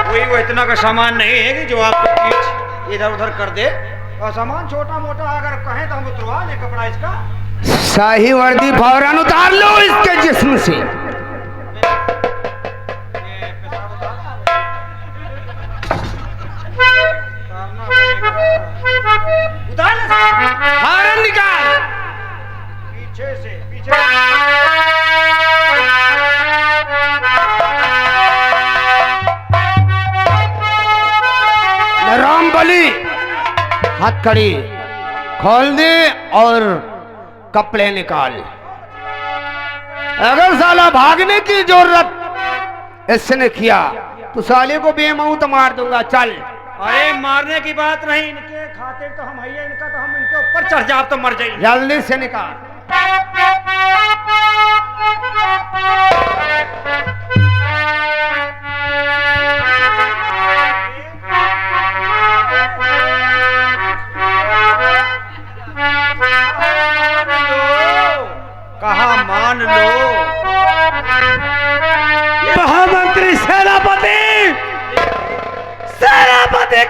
कोई वो इतना का सामान नहीं है कि जो आपको पीठ इधर उधर कर दे। और सामान छोटा मोटा अगर कहें तो हम उतरवा लें कपड़ा इसका। शाही वर्दी फौरन उतार लो इसके जिस्म से। उतार ले फौरन निकाल। पीछे से पीछे। रामबली हथकड़ी खोल दे और कपड़े निकाल। अगर साला भागने की जरूरत इसने किया तो साले को बेमौत मार दूंगा। चल। अरे मारने की बात नहीं, इनके खातिर तो हम है, इनका तो हम इनके ऊपर चढ़ जाओ तो मर जाएंगे। जल्दी से निकाल। कहा मान लो। महामंत्री सेनापति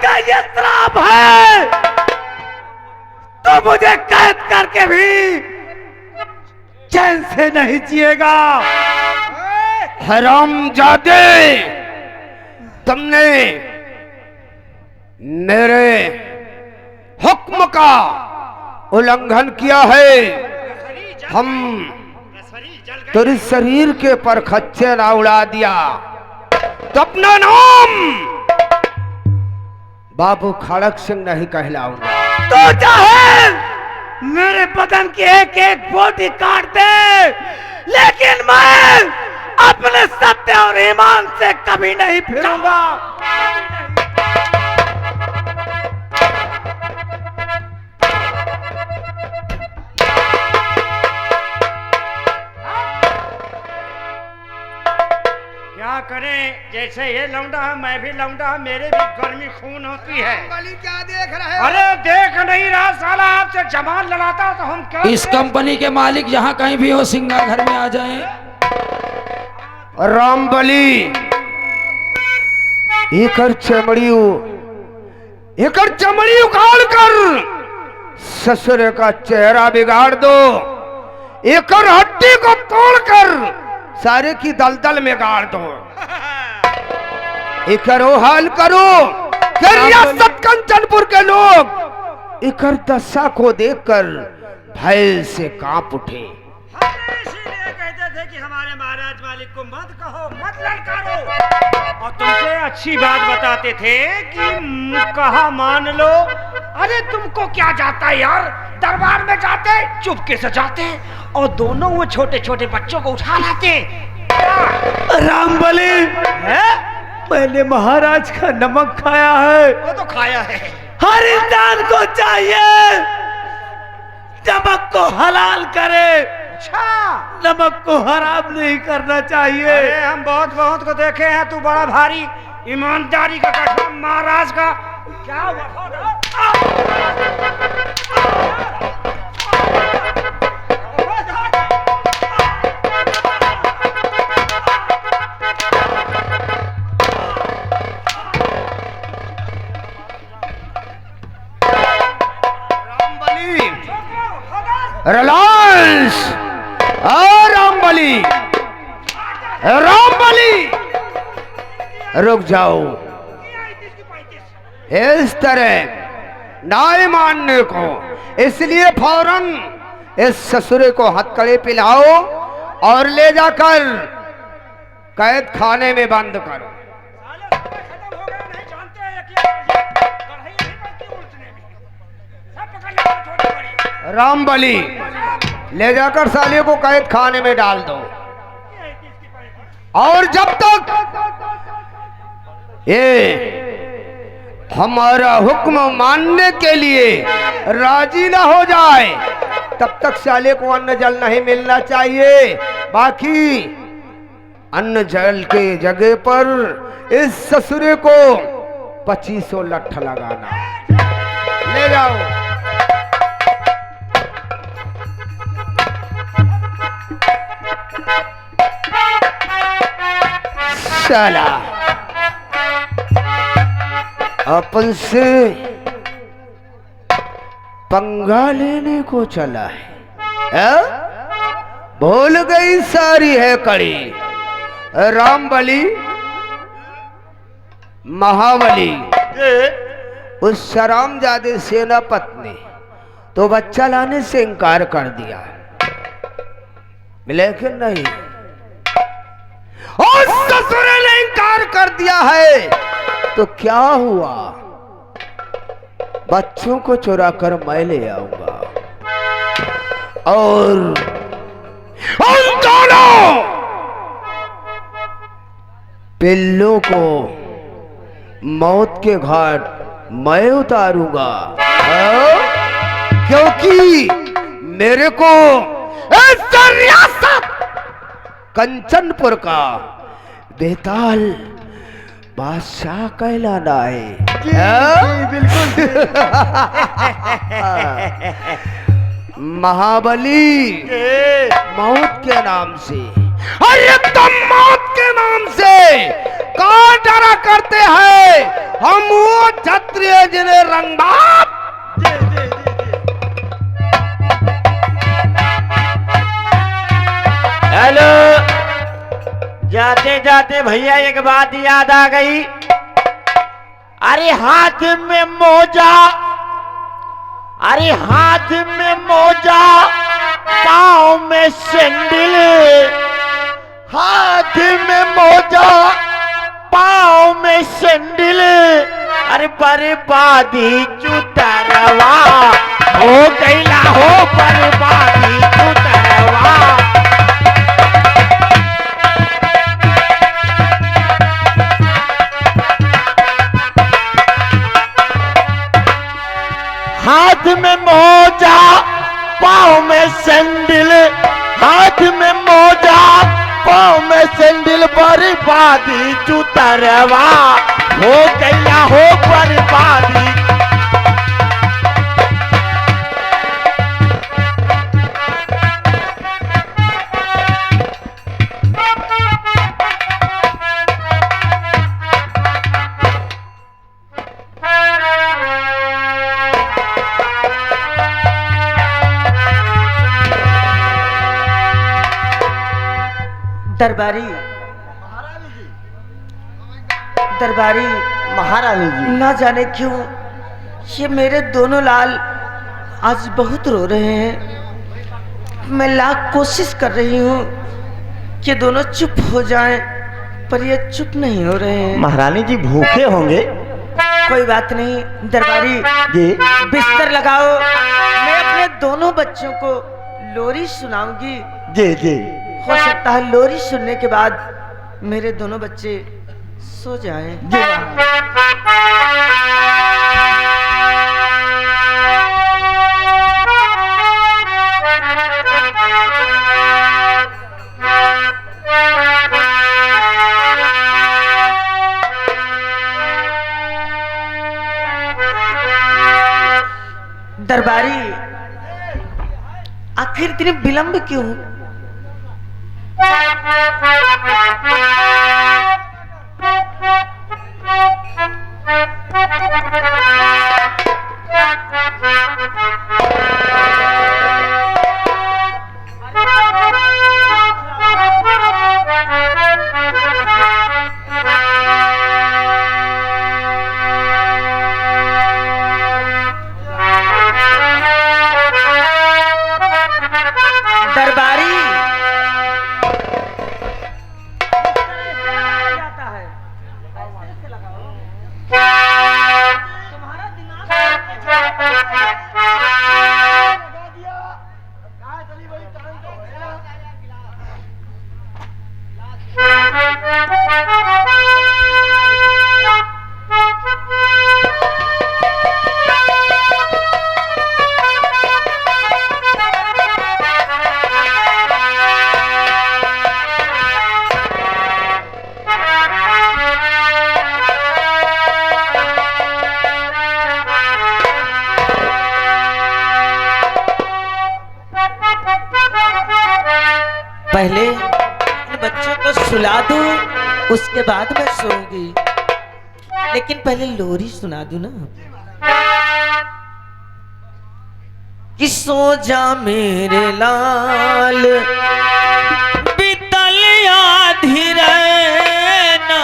का ये श्राप है तो मुझे कैद करके भी चैन से नहीं जिएगा। हरामजादे, तुमने मेरे हुक्म का उल्लंघन किया है। हम तेरे शरीर के पर खच्चे ना उड़ा दिया तो अपना नाम बाबू खड़क सिंह नहीं कहलाऊंगा। तो चाहे मेरे बदन की एक एक बोटी काट दे, लेकिन मैं अपने सत्य और ईमान से कभी नहीं फिरूंगा। क्या करें, जैसे ये लौंडा है मैं भी लौंडा है, मेरे भी गर्मी खून होती है। क्या देख रहे हो? अरे देख नहीं रहा साला, आपसे जमान लड़ाता तो हम क्या। इस कंपनी के मालिक जहाँ कहीं भी हो सिंगार घर में आ जाएं। रामबली एकर चमड़ी उखाड़ कर ससुर का चेहरा बिगाड़ दो। एकर हड्डी को तोड़कर सारे की दलदल में गाड़ दो। एकरो हाल करो। रियासत कंचनपुर के लोग एकर दशा को देखकर भय से कांप उठे। इसीलिए कहते थे कि हमारे महाराज मालिक को मत कहो, मत ललकारो। और तुमसे अच्छी बात बताते थे कि कहा मान लो। अरे तुमको क्या जाता है यार, दरबार में जाते चुपके से जाते और दोनों वो छोटे छोटे बच्चों को उठा लाते। रामबली है, मैंने महाराज का नमक खाया है। वो तो खाया है। हर इंसान को चाहिए नमक को हलाल करे। अच्छा, नमक को हराम नहीं करना चाहिए। अरे हम बहुत बहुत को देखे हैं, तू बड़ा भारी ईमानदारी का कसम महाराज का क्या वफादार। रिलायंस रामबली, रामबली रुक जाओ। इस तरह ना मानने को, इसलिए फौरन इस ससुरे को हथकड़ी पिलाओ और ले जाकर कैद खाने में बंद करो। रामबली ले जाकर साले को कैद खाने में डाल दो। और जब तक ये हमारा हुक्म मानने के लिए राजी ना हो जाए तब तक साले को अन्न जल नहीं मिलना चाहिए। बाकी अन्न जल के जगह पर इस ससुरे को 2500 लठ लगाना। ले जाओ। साला अपन से पंगा लेने को चला है? भूल गई सारी है कड़ी। रामबली महाबली उस शरामजादे सेनापति ने तो बच्चा लाने से इनकार कर दिया, लेकिन नहीं, और ससुर ने इनकार कर दिया है तो क्या हुआ? बच्चों को चुरा कर मैं ले आऊंगा और उन दोनों पिल्लों को मौत के घाट मैं उतारूंगा, क्योंकि मेरे को इस रियासत कंचनपुर का बेताल बादशाह कहलाना है। बिल्कुल। महाबली मौत के नाम से, अरे तुम मौत के नाम से कौन डरा करते हैं? हम वो क्षत्रिय जिन्हें रंगबाप हेलो, जाते जाते भैया एक बात याद आ गई। अरे हाथ में मोजा, अरे हाथ में मोजा, पाँव में सैंडल, हाथ में मोजा, पाँव में सैंडल, अरे बर्बादी चुतरवा हो गईला हो, बर्बादी चुतरवा। हाथ में मोजा, पाँव में सैंडल, हाथ में मोजा, पाँव में सैंडल, बर्बादी चुतरवा हो गया हो, बर्बादी। दरबारी दरबारी महारानी जी, ना जाने क्यों ये मेरे दोनों लाल आज बहुत रो रहे हैं। मैं लाख कोशिश कर रही हूँ कि दोनों चुप हो जाएं, पर ये चुप नहीं हो रहे हैं। महारानी जी भूखे होंगे। कोई बात नहीं दरबारी जी, बिस्तर लगाओ, मैं अपने दोनों बच्चों को लोरी सुनाऊंगी। जी जी। हो सकता है लोरी सुनने के बाद मेरे दोनों बच्चे सो जाएं। जी दरबारी आखिर इतनी विलंब क्यों? पहले इन बच्चों को सुला दूं, उसके बाद मैं सोऊंगी। लेकिन पहले लोरी सुना दूं ना कि सो जा मेरे लाल बीतल आधी रहना,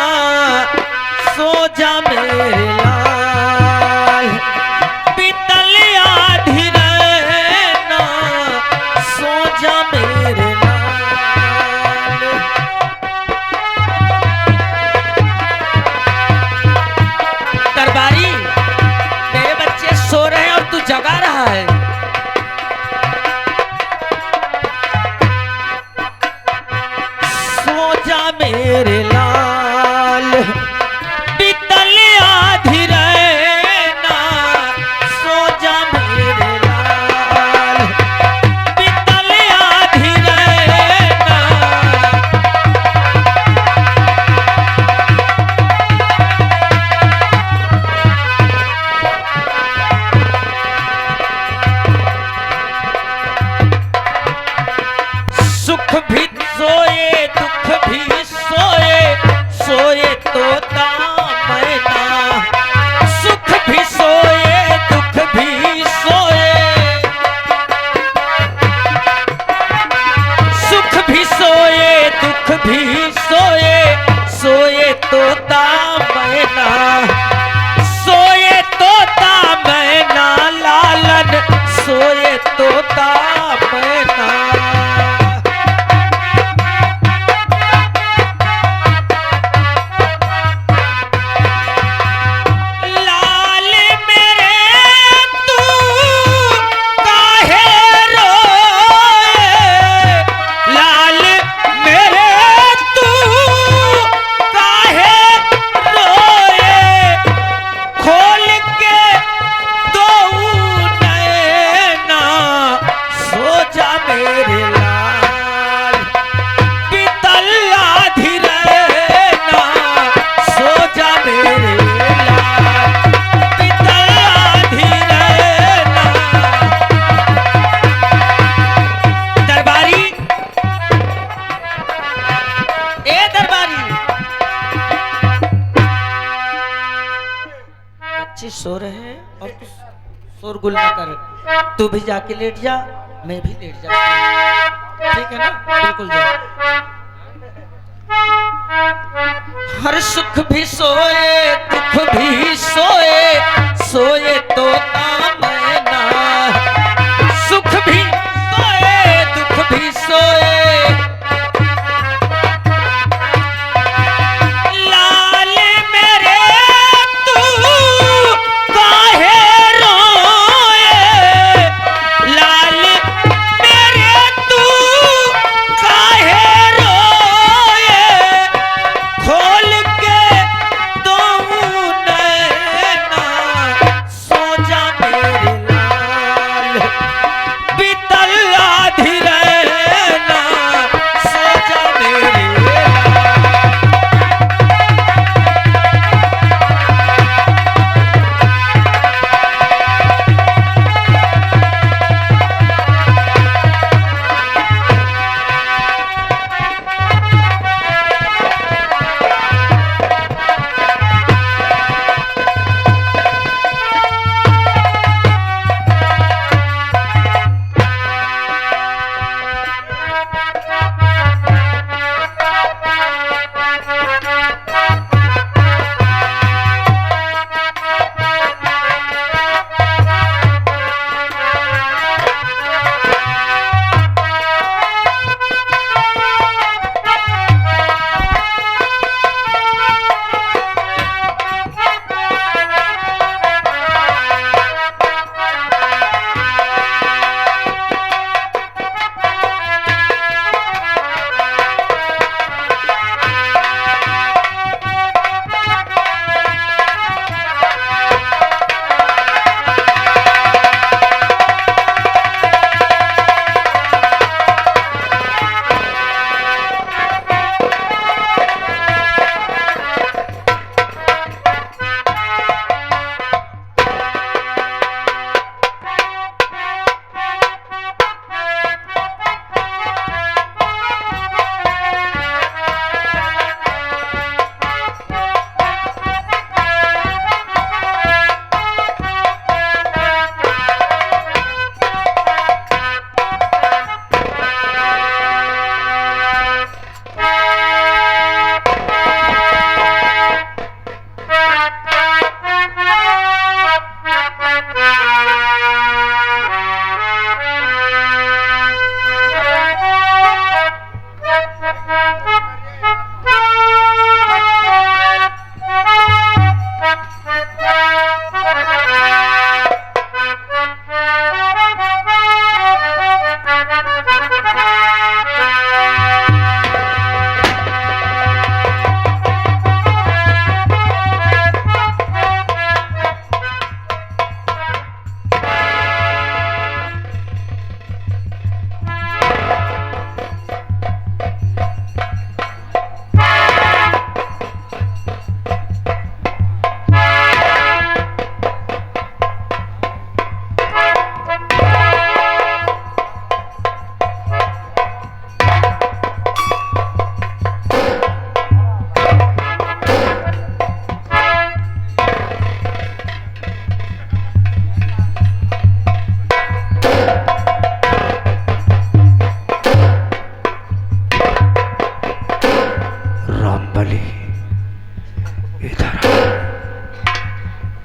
सो जा मेरे लाल बीतल आधी रहना, सो जा मेरे लाल। दरबारी, मेरे बच्चे सो रहे हैं और तू जगा रहा है। सो जा मेरे लाल बीतल आधी रहना, सो जा मेरे लाल बीतल आधी रहना। सुख भी सोए दुख भी सोए, सोए तोता मैना। सुख भी सोए दुख भी सोए, सुख भी सोए दुख भी सोए, सोए तोता मैना। सोए तोता मैना लालन, सोए तोता मैना। लाल मेरे तू काहे रोए, लाल मेरे तू काहे रोए। खोल के दो नैना, सो जा मेरे लाल बीतल आधी रहना, सो जा मेरे लाल बीतल आधी रहना। दरबारी, ए दरबारी, बच्चे सो रहे हैं और तू शोरगुल ना कर। तू भी जाके लेट जा, मैं भी लेट जाती हूँ, ठीक है ना? बिल्कुल जा। हर सुख भी सोए दुख भी सोए, सोए तोता मैना। सुख भी सोए दुख भी सोए, लाल मेरे तू काहे रोए, लाल मेरे तू काहे रोए। खोल के दो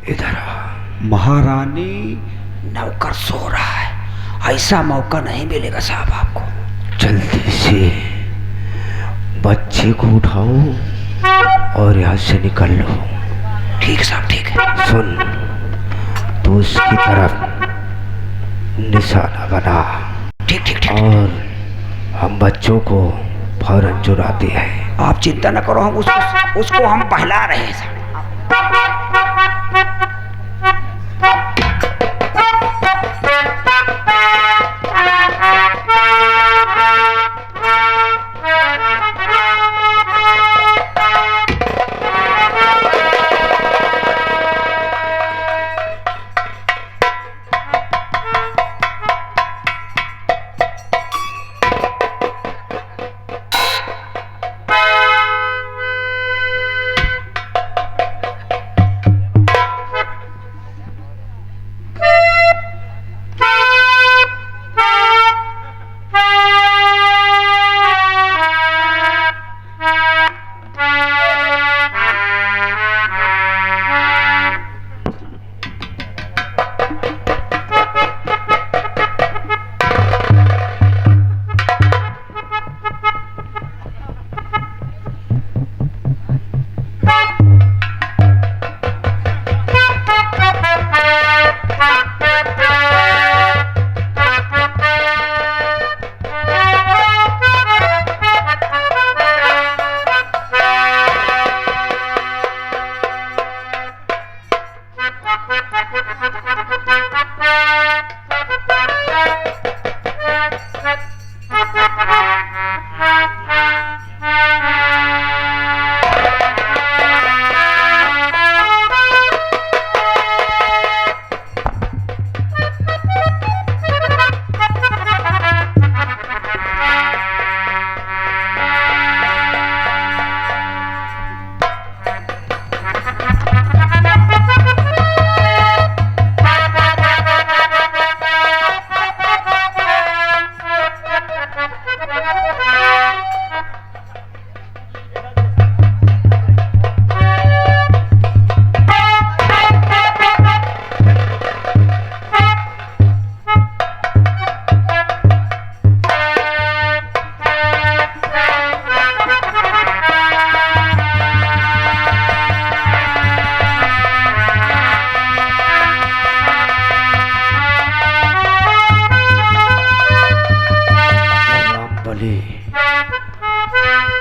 इधर आ। महारानी नौकर सो रहा है, ऐसा मौका नहीं मिलेगा साहब आपको। जल्दी से बच्चे को उठाओ और यहाँ से निकल लो। ठीक है साहब, ठीक है। सुन, तो उसकी तरफ निशाना बना। ठीक ठीक ठीक। और हम बच्चों को फौरन चुराते हैं। आप चिंता न करो, हम उसको हम बहला रहे हैं साहब।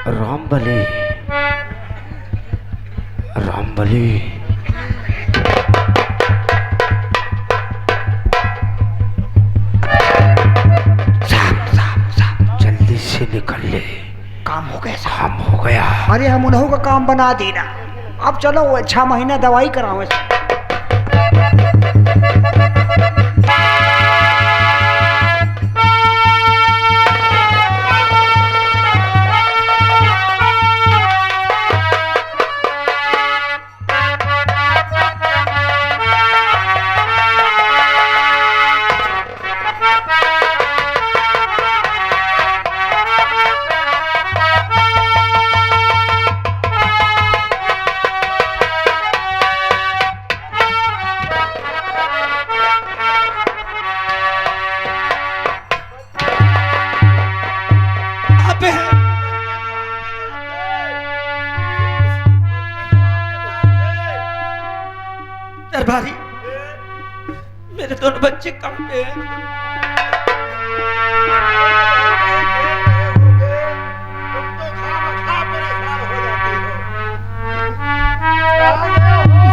रामबली, रामबली, जल्दी से निकल ले। काम हो गया साहब। काम हो गया। अरे हम उन्हों का काम बना देना। अब चलो 6 महीना दवाई कराओ। दरबारी, मेरे दोनों बच्चे कहाँ पे हैं?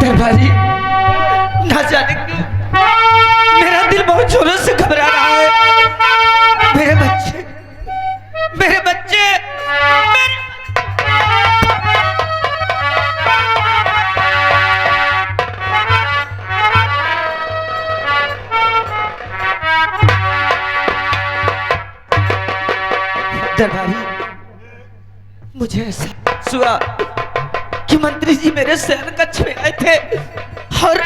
दरबारी, ना जाने क्यों मेरा दिल बहुत जोरों से घबरा रहा है। मेरे बच्चे, मेरे बच्चे, मेरे... दरबारी, मुझे ऐसा हुआ कि मंत्री जी मेरे शयन कक्ष में आए थे और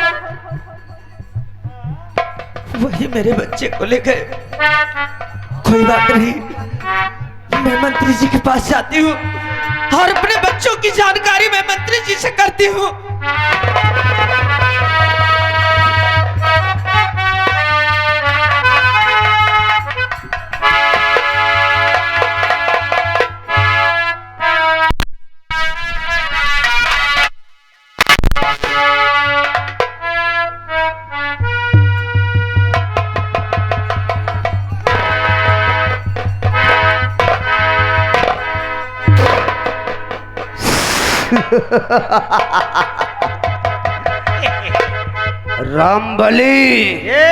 वही मेरे बच्चे को ले गए। कोई बात नहीं, मैं मंत्री जी के पास जाती हूँ और अपने बच्चों की जानकारी मैं मंत्री जी से करती हूँ। रामबली ये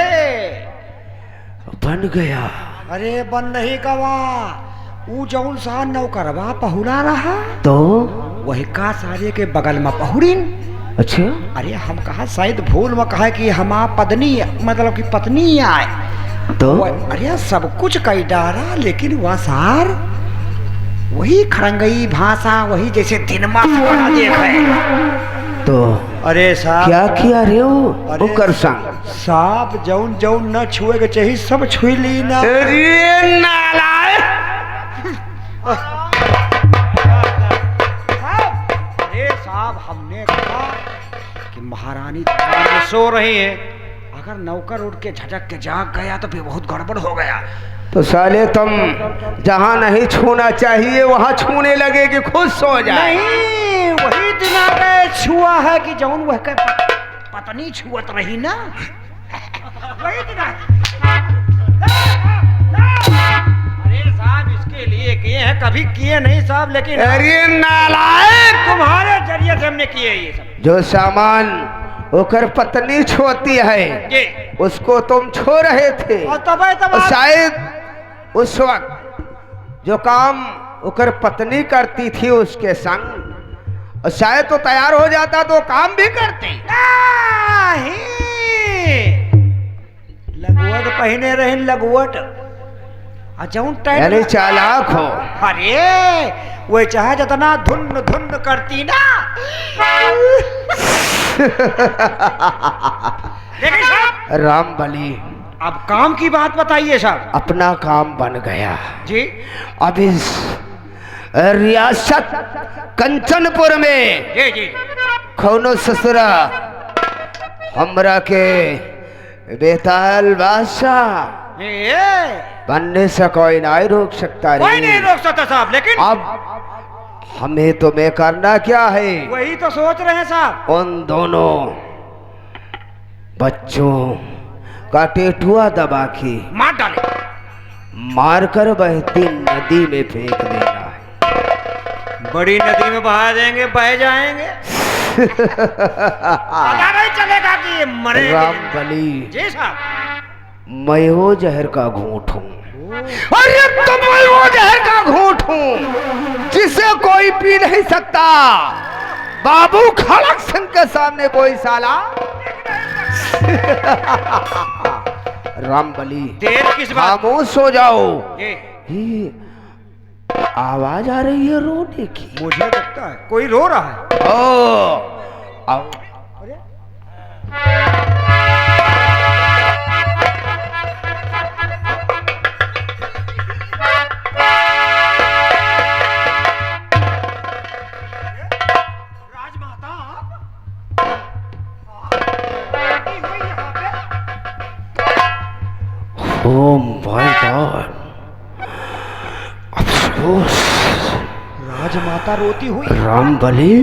बन गया। अरे बन नहीं गवा, ऊ जौन सा नौकरवा पहुला रहा तो वही का सारे के बगल में पहुड़ीन। अच्छा, अरे हम कहा शायद भूल में कहा कि हमार पत्नी मतलब कि पत्नी आए तो अरे सब कुछ कई डारा, लेकिन वह सार वही खरंगई भाषा, वही जैसे दिनमा बना देखे। तो अरे साहब क्या किया रे वो अरे ओकर संग? साहब जौन जौन न छुए के चाहिए सब छुई ली ना। अरे नालायक! अरे साहब हमने कहा कि महारानी दरबार में सो रही है, अगर नौकर उठ के झटक के जाग गया तो फिर बहुत गड़बड़ हो गया। तो साले तुम जहाँ नहीं छूना चाहिए वहाँ छूने लगे कि खुद सो जाए। नहीं, वही दिना में छुआ है कि जौन वह के पत्नी छुअत रही ना, वही दिना। अरे साहब इसके लिए किए हैं, कभी किए नहीं साहब, लेकिन अरे नालायक! तुम्हारे जरिए से हमने किए ये सब। जो सामान ओकर पत्नी छोती है ये उसको तुम छो रहे थे, और तब और शायद उस वक्त जो काम ओकर पत्नी करती थी उसके संग, और शायद तो तैयार हो जाता तो काम भी करती। लगवट पहने रहे, लगवट जौन यानी चालाक हो। अरे वो चाहे जितना धुन धुन करती ना। देखिए साहब, रामबली अब काम की बात बताइए साहब। अपना काम बन गया। जी अब इस रियासत कंचनपुर में जी जी कौनो ससुरा हमरा के बेताल बादशाह ये बनने से कोई नहीं रोक सकता कोई नहीं रे। रोक सकता साहब, लेकिन अब हमें तुम्हें करना क्या है? वही तो सोच रहे हैं साहब। उन दोनों बच्चों का टेटुआ दबा के मार डाले, मारकर बहती नदी में फेंक देना है। बड़ी नदी में बहा देंगे, बह जाएंगे। पता नहीं चलेगा कि ये मरे। रामबली जी साहब। मैं वो जहर का घूंट हूँ। अरे तो मैं वो जहर का घूंट हूँ जिसे कोई पी नहीं सकता। बाबू खड़क सिंह के सामने कोई साला। रामबली देर किस बात? खामोश हो जाओ। ये ये आवाज आ रही है रोने की। मुझे लगता है कोई रो रहा है। ओ आओ। राजमाता यहाँ पे। Oh my God! अफसोस। राजमाता रोती हुई। रामबली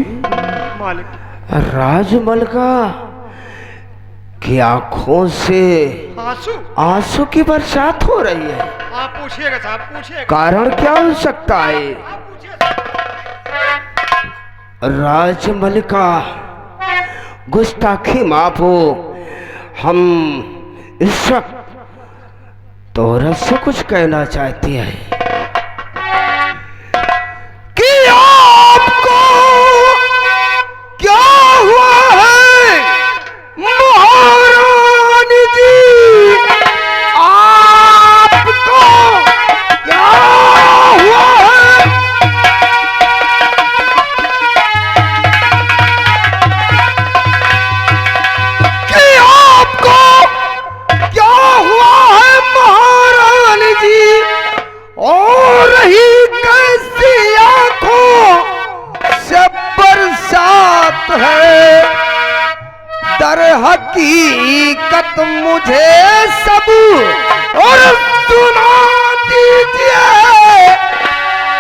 मालिक राजमल का की आंखों से आंसू। आंसू की बरसात हो रही है। आप पूछिएगा साहब, पूछिएगा। कारण क्या हो सकता है? आप पूछिए। राजमल का गुस्ताखी माफो। हम इस वक्त तोरत से कुछ कहना चाहती है कि आपको क्या हुआ है महारानी जी? आपको क्या हुआ है? कि आपको क्या हुआ है महारानी जी? और रही कैसी आंखों से बरसात है? दर हकीकत मुझे सब और सुना दीजिए।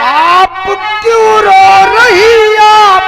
आप क्यों रो रही? आप